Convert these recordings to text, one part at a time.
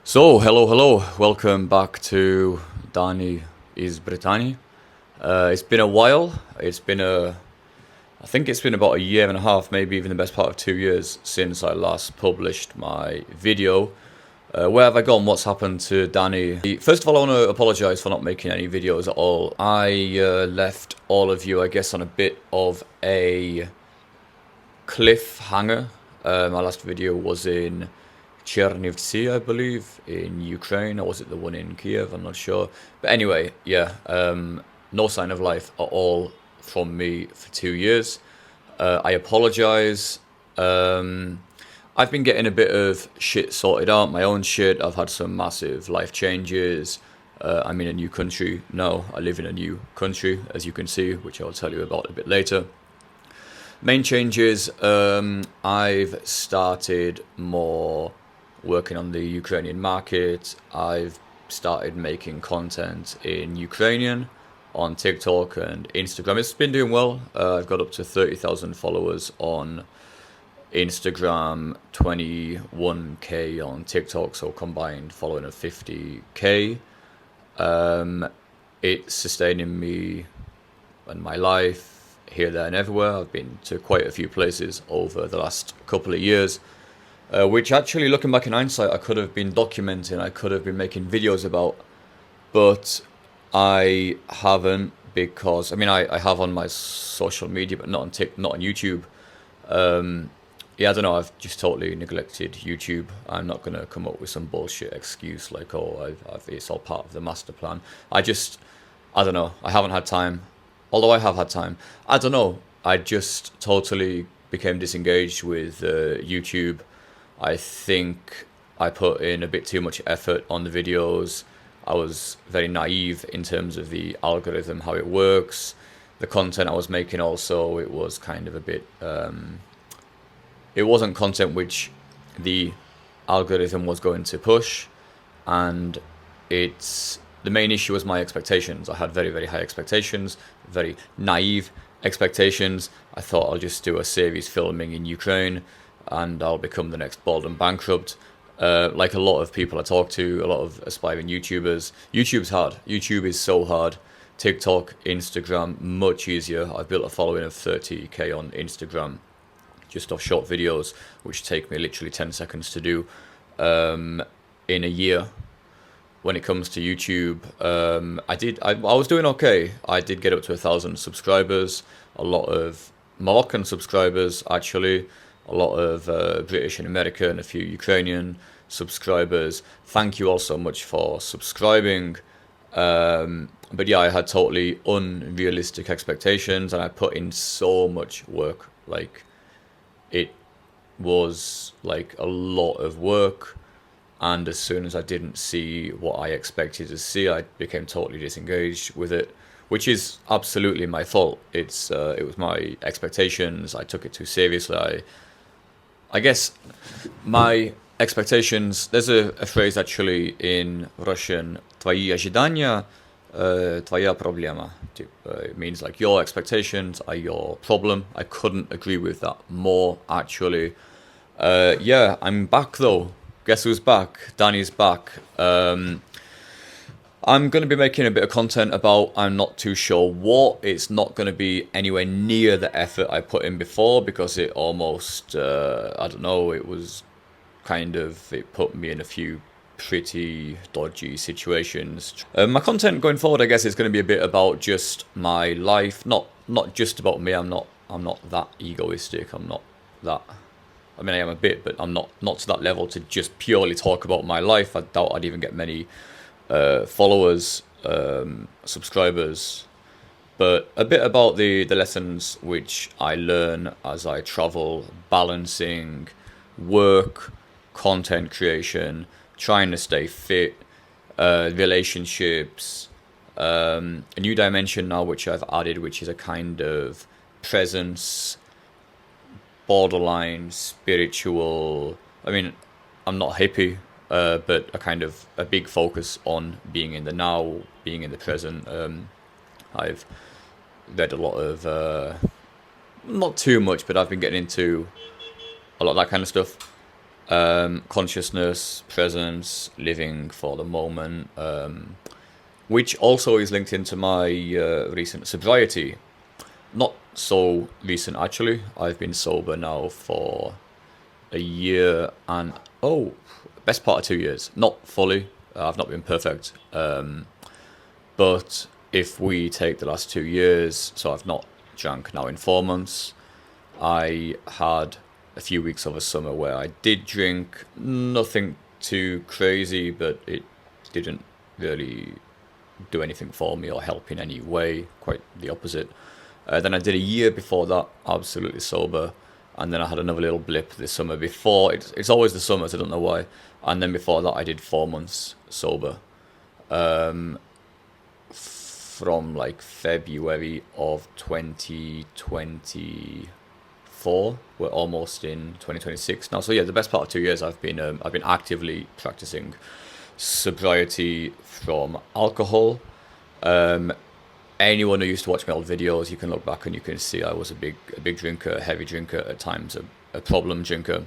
So, hello, welcome back to Dani is Britanii. It's been a while. I think it's been about a year and a half, maybe even the best part of 2 years since I last published my video. Where have I gone? What's happened to Dani? First of all, I want to apologise for not making any videos at all. I left all of you, I guess, on a bit of a cliffhanger. My last video was in Chernivtsi, I believe, in Ukraine, or was it the one in Kiev? I'm not sure. But anyway, yeah, no sign of life at all from me for 2 years. I apologize. I've been getting a bit of shit sorted out, my own shit. I've had some massive life changes. I'm in a new country now. I live in a new country, as you can see, which I'll tell you about a bit later. Main changes, I've started more working on the Ukrainian market. I've started making content in Ukrainian on TikTok and Instagram. It's been doing well. I've got up to 30,000 followers on Instagram, 21k on TikTok, so combined following of 50k. It's sustaining me and my life here, there, and everywhere. I've been to quite a few places over the last couple of years, which actually, looking back in hindsight, I could have been documenting, I could have been making videos about, but I haven't because, I have on my social media, but not on not on YouTube. Yeah, I don't know, I've just totally neglected YouTube. I'm not going to come up with some bullshit excuse like, oh, it's all part of the master plan. I don't know, I haven't had time. Although I have had time, I don't know. I just totally became disengaged with YouTube. I think I put in a bit too much effort on the videos. I was very naive in terms of the algorithm, how it works. The content I was making also, it was kind of a bit... it wasn't content which the algorithm was going to push. And the main issue was my expectations. I had very, very high expectations, very naive expectations. I thought I'll just do a series filming in Ukraine and I'll become the next bald and bankrupt. Like a lot of people I talk to, a lot of aspiring YouTubers. YouTube's hard. YouTube is so hard. TikTok, Instagram, much easier. I've built a following of 30k on Instagram, just off short videos, which take me literally 10 seconds to do in a year. When it comes to YouTube, I was doing okay. I did get up to 1,000 subscribers, a lot of Moroccan subscribers actually, a lot of British and American, and a few Ukrainian subscribers. Thank you all so much for subscribing. But yeah, I had totally unrealistic expectations and I put in so much work. Like, it was like a lot of work. And as soon as I didn't see what I expected to see, I became totally disengaged with it, which is absolutely my fault. It was my expectations. I took it too seriously. I guess my expectations. There's a phrase actually in Russian: "Твои ожидания, твоя проблема." It means like your expectations are your problem. I couldn't agree with that more. Actually, yeah, I'm back though. Guess who's back? Danny's back. I'm going to be making a bit of content about, I'm not too sure what. It's not going to be anywhere near the effort I put in before because it almost, I don't know, it put me in a few pretty dodgy situations. My content going forward, I guess, is going to be a bit about just my life. Not just about me. I'm not that egoistic. I'm not that... I am a bit, but I'm not to that level to just purely talk about my life. I doubt I'd even get many followers, subscribers, but a bit about the lessons which I learn as I travel, balancing work, content creation, trying to stay fit, relationships, a new dimension now which I've added, which is a kind of presence, borderline spiritual. I'm not hippie, but a big focus on being in the now, being in the present. I've read a lot of, not too much, but I've been getting into a lot of that kind of stuff. consciousness, presence, living for the moment, which also is linked into my recent sobriety. Not so recent, actually. I've been sober now for a year and, best part of 2 years. Not fully. I've not been perfect. But if we take the last 2 years, so I've not drank now in 4 months. I had a few weeks of a summer where I did drink, nothing too crazy, but it didn't really do anything for me or help in any way, quite the opposite. Then I did a year before that, absolutely sober, and then I had another little blip this summer before, it's always the summers, I don't know why, and then before that I did 4 months sober, from like February of 2024. We're almost in 2026 now. So yeah, the best part of 2 years I've been actively practicing sobriety from alcohol. Anyone who used to watch my old videos, you can look back and you can see I was a big drinker, a heavy drinker, at times a problem drinker,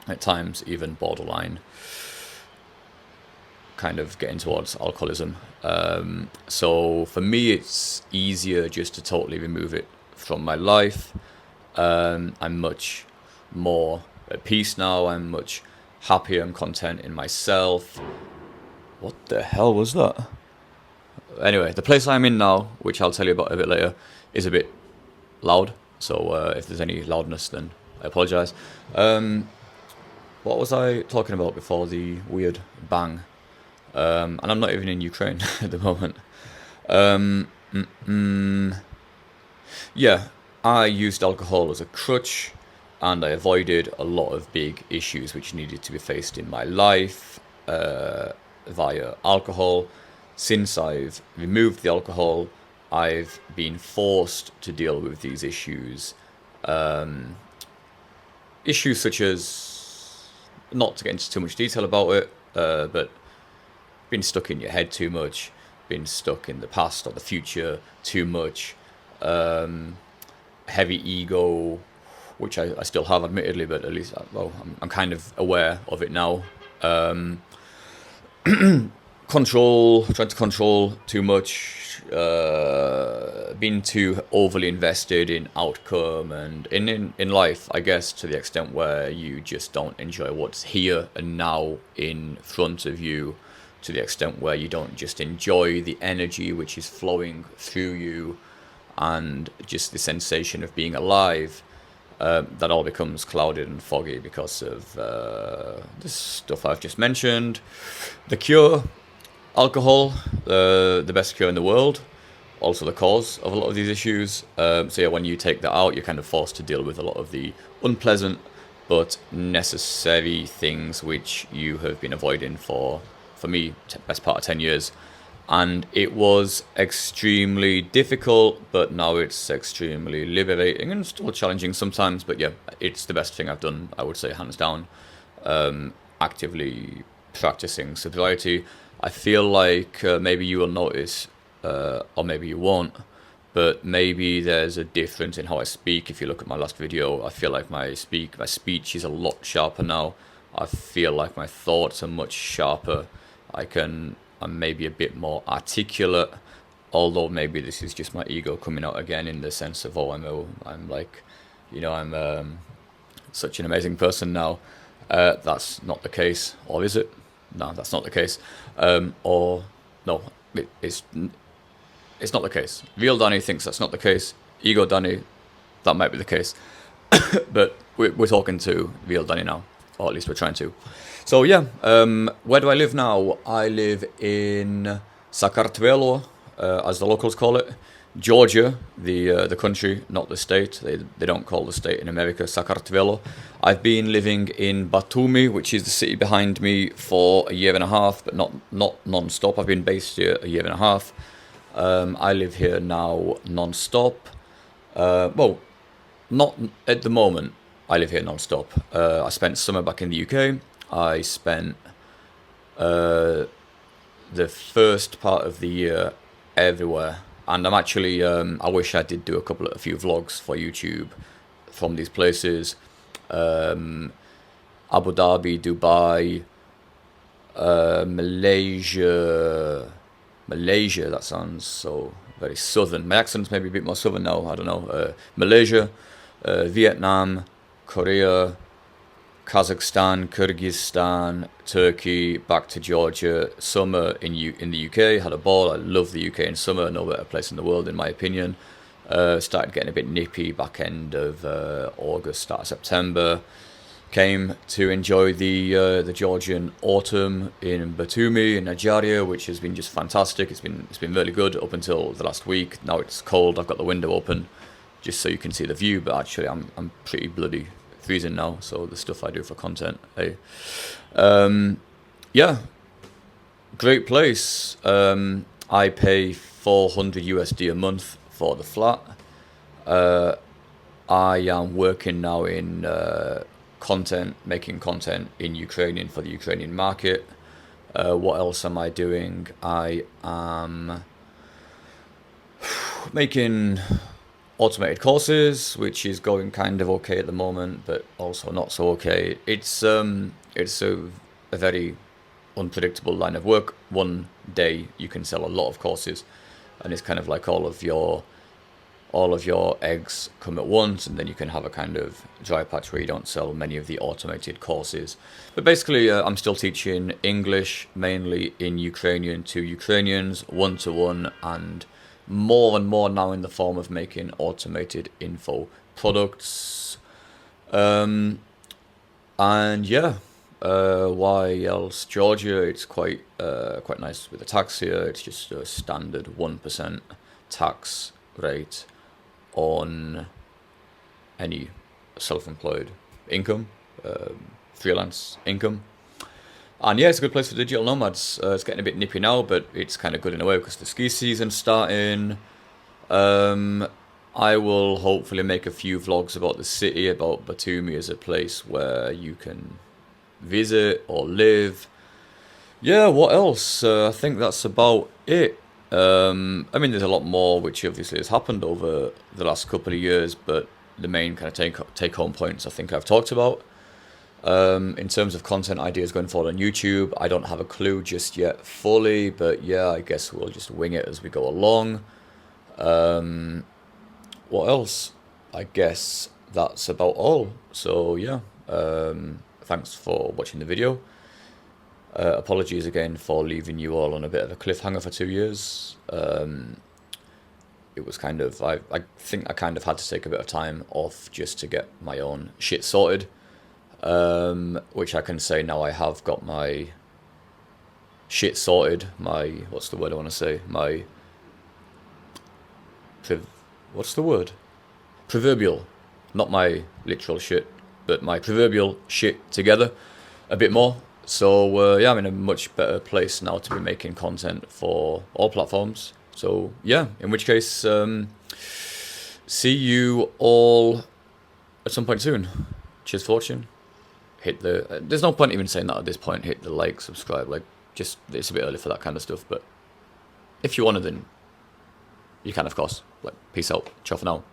at times even borderline, kind of getting towards alcoholism. So for me, it's easier just to totally remove it from my life. I'm much more at peace now. I'm much happier and content in myself. What the hell was that? Anyway, the place I'm in now, which I'll tell you about a bit later, is a bit loud. So if there's any loudness, then I apologise. What was I talking about before the weird bang? And I'm not even in Ukraine at the moment. Yeah, I used alcohol as a crutch, and I avoided a lot of big issues which needed to be faced in my life via alcohol. Since I've removed the alcohol, I've been forced to deal with these issues. Issues such as, not to get into too much detail about it, but been stuck in your head too much, been stuck in the past or the future too much, heavy ego, which I still have, admittedly, but at least, well, I'm kind of aware of it now. Trying to control too much, being too overly invested in outcome and in life, I guess, to the extent where you just don't enjoy what's here and now in front of you, to the extent where you don't just enjoy the energy which is flowing through you and just the sensation of being alive. That all becomes clouded and foggy because of this stuff I've just mentioned. The cure, alcohol, the best cure in the world, also the cause of a lot of these issues. So yeah, when you take that out, you're kind of forced to deal with a lot of the unpleasant but necessary things which you have been avoiding for me, best part of 10 years. And it was extremely difficult, but now it's extremely liberating and still challenging sometimes. But yeah, it's the best thing I've done, I would say, hands down. Actively practicing sobriety. I feel like maybe you will notice, or maybe you won't, but maybe there's a difference in how I speak. If you look at my last video, I feel like my speech is a lot sharper now. I feel like my thoughts are much sharper. I'm maybe a bit more articulate, although maybe this is just my ego coming out again in the sense of, I'm like, I'm such an amazing person now. That's not the case, or is it? No, that's not the case. Or no, it's not the case. Real Danny thinks that's not the case. Ego Danny, that might be the case. But we're talking to real Danny now, or at least we're trying to. So yeah, where do I live now? I live in Sakartvelo, as the locals call it. Georgia, the country, not the state. They don't call the state in America Sakartvelo. I've been living in Batumi, which is the city behind me, for a year and a half, but not non-stop. I've been based here a year and a half. I live here now non-stop. Well, not at the moment. I live here non-stop. I spent summer back in the UK. I spent the first part of the year everywhere, and I'm actually I wish I did do a few vlogs for YouTube from these places. Abu Dhabi, Dubai, Malaysia. Malaysia, that sounds so very southern. My accent's maybe a bit more southern now, I don't know. Malaysia, Vietnam, Korea, Kazakhstan, Kyrgyzstan, Turkey, back to Georgia, summer in the UK. Had a ball. I love the UK in summer. No better place in the world, in my opinion. Started getting a bit nippy back end of August, start of September. Came to enjoy the Georgian autumn in Batumi in Nigeria, which has been just fantastic. It's been really good up until the last week. Now it's cold. I've got the window open just so you can see the view, but actually I'm pretty bloody freezing now. So the stuff I do for content, hey, yeah, great place. I pay 400 USD a month for the flat. I am working now in making content in Ukrainian for the Ukrainian market. What else am I doing? I am making automated courses, which is going kind of okay at the moment, but also not so okay. It's a very unpredictable line of work. One day you can sell a lot of courses, and it's kind of like all of your eggs come at once, and then you can have a kind of dry patch where you don't sell many of the automated courses. But basically, I'm still teaching English, mainly in Ukrainian to Ukrainians, one-to-one, and more now in the form of making automated info products. And yeah, why else? Georgia, it's quite nice with the tax here. It's just a standard 1% tax rate on any self-employed income, freelance income. And yeah, it's a good place for digital nomads. It's getting a bit nippy now, but it's kind of good in a way because the ski season's starting. I will hopefully make a few vlogs about the city, about Batumi as a place where you can visit or live. Yeah, what else? I think that's about it. I mean, there's a lot more which obviously has happened over the last couple of years, but the main kind of take-home points I think I've talked about. In terms of content ideas going forward on YouTube, I don't have a clue just yet fully, but yeah, I guess we'll just wing it as we go along. What else? I guess that's about all. So yeah, thanks for watching the video. Apologies again for leaving you all on a bit of a cliffhanger for 2 years. It was kind of, I think I kind of had to take a bit of time off just to get my own shit sorted. Which I can say now I have got my shit sorted. My, what's the word I want to say? What's the word? Proverbial. Not my literal shit, but my proverbial shit together a bit more. So yeah, I'm in a much better place now to be making content for all platforms. So yeah, in which case, see you all at some point soon. Cheers for watching. Hit the, there's no point even saying that at this point, hit the like, subscribe, like, just, it's a bit early for that kind of stuff, but if you want to, then you can, of course. Like, peace out. Ciao for now.